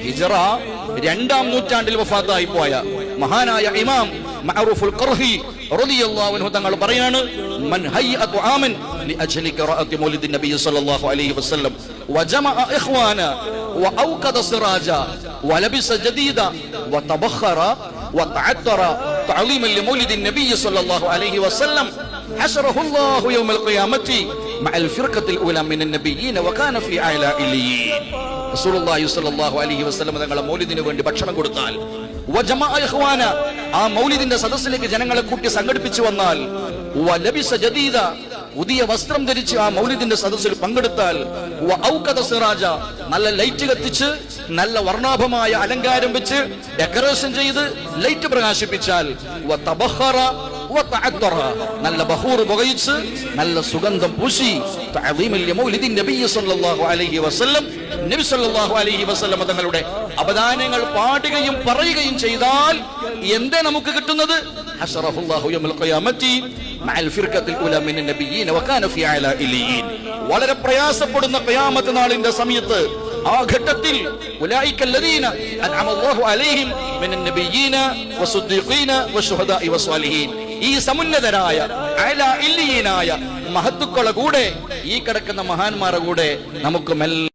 ഹിജറ 2-ാം നൂറ്റാണ്ടിൽ വഫാത്തായി പോയ മഹാനായ ഇമാം മഅറൂഫുൽ ഖർഹി റളിയല്ലാഹു അൻഹു തങ്ങൾ പറയാണ്, മൻ ഹയ്യഅതു ആമൻ ലിഅജ്ലി ഖിറാഅത്തി മൗലിദിൻ നബി സ്വല്ലല്ലാഹു അലൈഹി വസല്ലം വജമഅ ഇഖ്വാന വഔഖദ സിറാജ വലബിസ ജദീദ വതബഖറ വതഅത്തറ തഅലീമൻ ലിമൗലിദിൻ നബി സ്വല്ലല്ലാഹു അലൈഹി വസല്ലം ഹശറഹു അല്ലാഹു യൗമൽ ഖിയാമത്തി മഅൽ ഫിർഖത്തിൽ ഊല മിനൻ നബിയ്യീന വകാന ഫീ അഅലാ ഇല്ലിയീൻ. റസൂലുള്ളാഹി സ്വല്ലല്ലാഹു അലൈഹി വസല്ലം തങ്ങളെ മൗലിദിന് വേണ്ടി ഭക്ഷണം കൊടുത്താൽ, വജമഅ ഇഖ്വാന ആ മൗലിദിന്റെ സദസ്സിലേക്ക് ജനങ്ങളെ കൂട്ടി സംഘടിപ്പിച്ചു വന്നാൽ, വലബിസ ജദീദ പുതിയ വസ്ത്രം ധരിച്ച് ആ മൗലിദിന്റെ സദസ്സിൽ പങ്കെടുത്താൽ, വഔഖദ സിറാജ നല്ല ലൈറ്റ് കത്തിച്ച് നല്ല വർണ്ണാഭമായ അലങ്കാരം വെച്ച് ഡെക്കറേഷൻ ചെയ്ത് ലൈറ്റ് പ്രകാശിപ്പിച്ചാൽ, വതബഖറ വതഅത്തറ നല്ല ബഹൂർ പുകയിച്ച് നല്ല സുഗന്ധം പൂശി തഅദീമൻ ലിമൗലിദിൻ നബി സ്വല്ലല്ലാഹു അലൈഹി വസല്ലം നബി സ്വല്ലല്ലാഹു അലൈഹി വസല്ലം തങ്ങളുടെ അപദാനങ്ങൾ പാടുകയും പറയുകയും ചെയ്താൽ എന്തേ നമുക്ക് കിട്ടുന്നത്? ഹശറഹുല്ലാഹു യൗമൽ ഖിയാമത്തി മഅൽ ഫിർഖത്തിൽ ഊല മിനൻ നബിയ്യീന വകാന ഫീ അഅലാ ഇല്ലിയീൻ. വളരെ പ്രയാസപ്പെടുന്ന ഖിയാമത്ത് നാളിന്റെ സമയത്ത് ആ ഘട്ടത്തിൽ ഉലൈകല്ലദീന അൻഅമല്ലാഹു അലൈഹിം മിനൻ നബിയ്യീന വസ്സുദ്ദീഖീന വശുഹദാഇ വസ്സാലിഹീൻ. ഈ സമുന്നതരായ അഅലാ ഇല്ലിയീനായ മഹത്തുക്കളുടെ കൂടെ, ഈ കിടക്കുന്ന മഹാന്മാരുടെ കൂടെ നമുക്ക്